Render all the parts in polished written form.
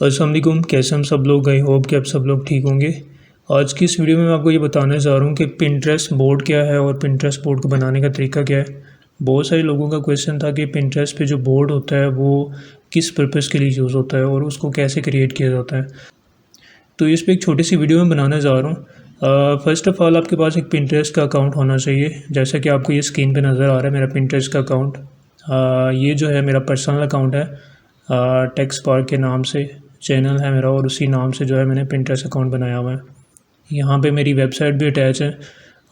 अस्सलाम वालेकुम, कैसे हम सब लोग। आई होप कि आप सब लोग ठीक होंगे। आज की इस वीडियो में मैं आपको ये बताने जा रहा हूँ कि पिंटरेस्ट बोर्ड क्या है और पिंटरेस्ट बोर्ड को बनाने का तरीका क्या है। बहुत सारे लोगों का क्वेश्चन था कि पिंटरेस्ट पे जो बोर्ड होता है वो किस पर्पज़ के लिए यूज़ होता है और उसको कैसे क्रिएट किया जाता है। तो इस पर एक छोटी सी वीडियो में बनाने जा रहा हूँ। फ़र्स्ट ऑफ़ ऑल आपके पास एक पिंटरेस्ट का अकाउंट होना चाहिए। जैसा कि आपको ये स्क्रीन पे नज़र आ रहा है मेरा पिंटरेस्ट का अकाउंट। ये जो है मेरा पर्सनल अकाउंट है, टेक स्पार्क के नाम से चैनल है मेरा, और उसी नाम से जो है मैंने पिंटरेस्ट अकाउंट बनाया हुआ है। यहाँ पे मेरी वेबसाइट भी अटैच है,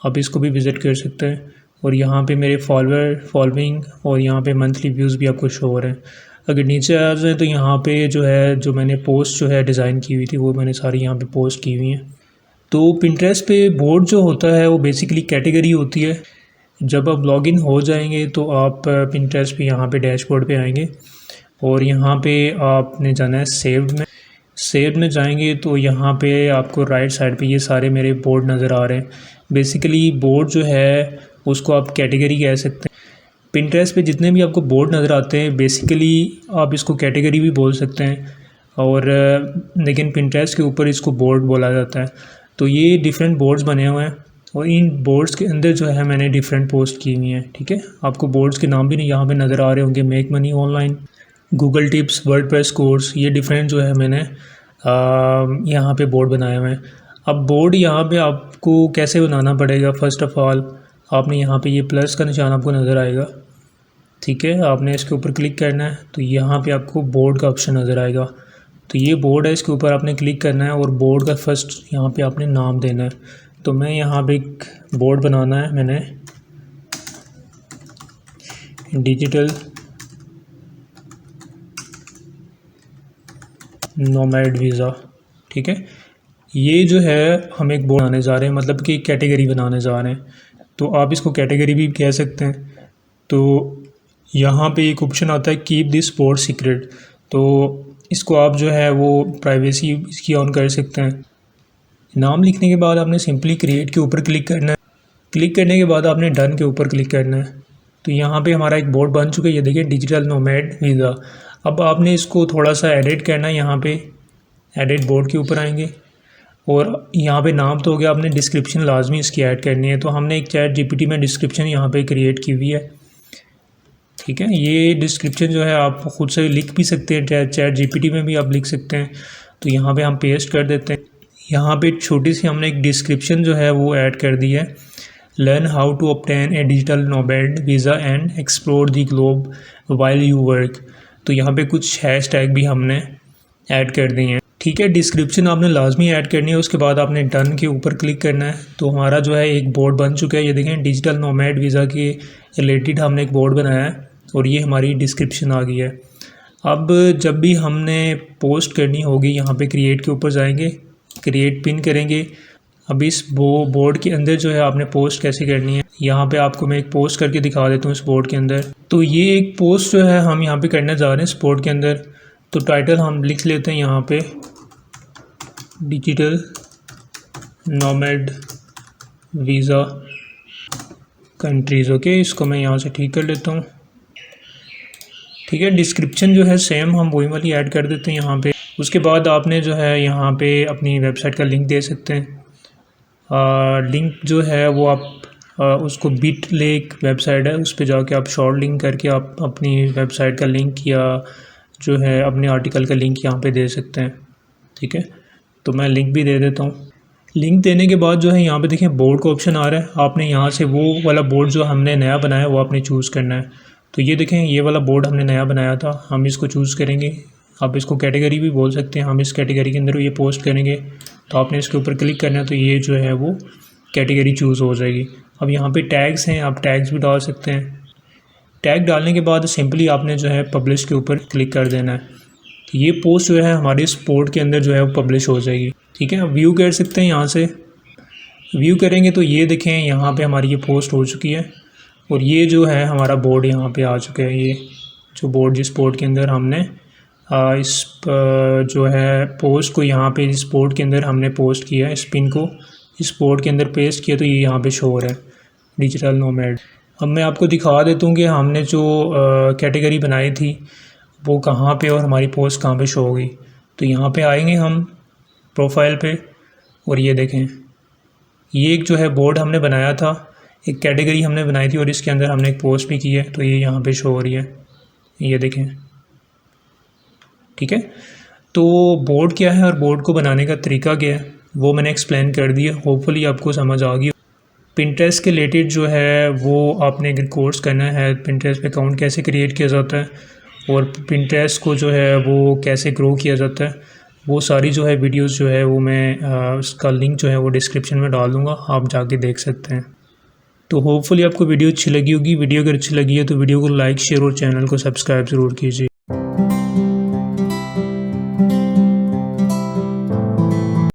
आप इसको भी विज़िट कर सकते हैं। और यहाँ पे मेरे फॉलोइंग और यहाँ पे मंथली व्यूज़ भी आपको शो हो रहे हैं। अगर नीचे आ जाए तो यहाँ पे जो है जो मैंने पोस्ट जो है डिज़ाइन की हुई थी वो मैंने सारी यहाँ पे पोस्ट की हुई हैं। तो पिंटरेस्ट पे बोर्ड जो होता है वो बेसिकली कैटेगरी होती है। जब आप लॉगिन हो जाएंगे तो आप पिंटरेस्ट पे यहाँ पे डैशबोर्ड पे आएंगे और यहाँ पे आपने जाना है सेव्ड में जाएंगे तो यहाँ पे आपको राइट साइड पे ये सारे मेरे बोर्ड नज़र आ रहे हैं। बेसिकली बोर्ड जो है उसको आप कैटेगरी कह सकते हैं। पिंटरेस्ट पे जितने भी आपको बोर्ड नज़र आते हैं बेसिकली आप इसको कैटेगरी भी बोल सकते हैं, और लेकिन पिंटरेस्ट के ऊपर इसको बोर्ड बोला जाता है। तो ये डिफरेंट बोर्ड्स बने हुए हैं और इन बोर्ड्स के अंदर जो है मैंने डिफरेंट पोस्ट की हुई हैं। ठीक है, आपको बोर्ड्स के नाम भी नहीं यहाँ पे नज़र आ रहे होंगे। Make money online, Google tips, WordPress course, ये डिफरेंट जो है मैंने यहाँ पे बोर्ड बनाए हुए हैं। अब बोर्ड यहाँ पे आपको कैसे बनाना पड़ेगा। फ़र्स्ट ऑफ़ ऑल आपने यहाँ पे ये प्लस का निशान आपको नज़र आएगा, ठीक है, आपने इसके ऊपर क्लिक करना है तो यहाँ पे आपको बोर्ड का ऑप्शन नज़र आएगा। तो ये बोर्ड है, इसके ऊपर आपने क्लिक करना है और बोर्ड का फर्स्ट यहाँ पे आपने नाम देना है। तो मैं यहाँ पे एक बोर्ड बनाना है, मैंने डिजिटल नोमैड वीज़ा, ठीक है। ये जो है हम एक बोर्ड बनाने जा रहे हैं, मतलब कि कैटेगरी बनाने जा रहे हैं, तो आप इसको कैटेगरी भी कह सकते हैं। तो यहाँ पे एक ऑप्शन आता है कीप दिस बोर्ड सीक्रेट, तो इसको आप जो है वो प्राइवेसी इसकी ऑन कर सकते हैं। नाम लिखने के बाद आपने सिंपली क्रिएट के ऊपर क्लिक करना है। क्लिक करने के बाद आपने डन के ऊपर क्लिक करना है। तो यहाँ पे हमारा एक बोर्ड बन चुका है, ये देखिए डिजिटल नोमैड वीज़ा। अब आपने इसको थोड़ा सा एडिट करना है। यहाँ पे एडिट बोर्ड के ऊपर आएंगे और यहाँ पे नाम तो हो गया, आपने डिस्क्रिप्शन लाजमी इसकी ऐड करनी है। तो हमने एक चैट जीपीटी में डिस्क्रिप्शन यहाँ पे क्रिएट की हुई है, ठीक है। ये डिस्क्रिप्शन जो है आप ख़ुद से लिख भी सकते हैं, चैट जीपीटी में भी आप लिख सकते हैं। तो यहाँ पे हम पेस्ट कर देते हैं। यहाँ पे छोटी सी हमने एक डिस्क्रिप्शन जो है वो ऐड कर दी है, learn how to obtain a digital nomad visa and explore the globe while you work. तो यहाँ पे कुछ हैशटैग भी हमने ऐड कर दिए हैं, ठीक है। डिस्क्रिप्शन आपने लाजमी ऐड करनी है, उसके बाद आपने डन के ऊपर क्लिक करना है। तो हमारा जो है एक बोर्ड बन चुका है, ये देखें डिजिटल नोमैड वीज़ा के रिलेटेड हमने एक बोर्ड बनाया है और ये हमारी डिस्क्रिप्शन आ गई है। अब जब भी हमने पोस्ट करनी होगी यहाँ पे क्रिएट के ऊपर जाएंगे, क्रिएट पिन करेंगे। अब इस बोर्ड के अंदर जो है आपने पोस्ट कैसे करनी है, यहाँ पे आपको मैं एक पोस्ट करके दिखा देता हूँ इस बोर्ड के अंदर। तो ये एक पोस्ट जो है हम यहाँ पे करने जा रहे हैं इस बोर्ड के अंदर। तो टाइटल हम लिख लेते हैं यहाँ पे digital nomad visa countries, okay. इसको मैं यहाँ से ठीक कर लेता हूँ, ठीक है। डिस्क्रिप्शन जो है सेम हम वही वाली ऐड कर देते हैं यहाँ पे। उसके बाद आपने जो है यहाँ पे अपनी वेबसाइट का लिंक दे सकते हैं। लिंक जो है वो आप उसको बिटलेक वेबसाइट है, उस पर जाके आप शॉर्ट लिंक करके आप अपनी वेबसाइट का लिंक या जो है अपने आर्टिकल का लिंक यहाँ पे दे सकते हैं, ठीक है। तो मैं लिंक भी दे देता हूँ। लिंक देने के बाद जो है यहाँ पे देखें बोर्ड का ऑप्शन आ रहा है, आपने यहाँ से वो वाला बोर्ड जो हमने नया बनाया वो आपने चूज़ करना है। तो ये देखें ये वाला बोर्ड हमने नया बनाया था, हम इसको चूज़ करेंगे। आप इसको कैटेगरी भी बोल सकते हैं, हम इस कैटेगरी के अंदर ये पोस्ट करेंगे। तो आपने इसके ऊपर क्लिक करना है तो ये जो है वो कैटेगरी चूज़ हो जाएगी। अब यहाँ पे टैग्स हैं, आप टैग्स भी डाल सकते हैं। टैग डालने के बाद सिंपली आपने जो है पब्लिश के ऊपर क्लिक कर देना है। तो ये पोस्ट जो है हमारे इस बोर्ड के अंदर जो है वो पब्लिश हो जाएगी, ठीक है। व्यू कर सकते हैं, यहाँ से व्यू करेंगे तो ये देखें यहाँ पे हमारी ये पोस्ट हो चुकी है और ये जो है हमारा बोर्ड यहाँ पे आ चुका है। ये जो बोर्ड जिस बोर्ड के अंदर हमने इस जो है पोस्ट को यहाँ पे इस बोर्ड के अंदर हमने पोस्ट किया है, इस पिन को इस बोर्ड के अंदर पेस्ट किया, तो ये यहाँ पे शो हो रहा है डिजिटल नोमैड। अब मैं आपको दिखा देता हूँ कि हमने जो कैटेगरी बनाई थी वो कहाँ पे और हमारी पोस्ट कहाँ पे शो हो गई। तो यहाँ पे आएंगे हम प्रोफाइल पे और ये देखें, ये एक जो है बोर्ड हमने बनाया था, एक कैटेगरी हमने बनाई थी और इसके अंदर हमने एक पोस्ट भी की है, तो ये यहाँ पे शो हो रही है, ये देखें। ठीक है, तो बोर्ड क्या है और बोर्ड को बनाने का तरीका क्या है वो मैंने एक्सप्लेन कर दिया, होपफुली आपको समझ आ गई। पिंटरेस्ट के रिलेटेड जो है वो आपने अगर कोर्स करना है, पिंटरेस्ट पे अकाउंट कैसे क्रिएट किया जाता है और पिंटरेस्ट को जो है वो कैसे ग्रो किया जाता है, वो सारी जो है वीडियोस जो है वो मैं उसका लिंक जो है वो डिस्क्रिप्शन में डाल दूँगा, आप जाके देख सकते हैं। तो होपफुली आपको वीडियो अच्छी लगी होगी। वीडियो अगर अच्छी लगी है तो वीडियो को लाइक, शेयर और चैनल को सब्सक्राइब ज़रूर कीजिए।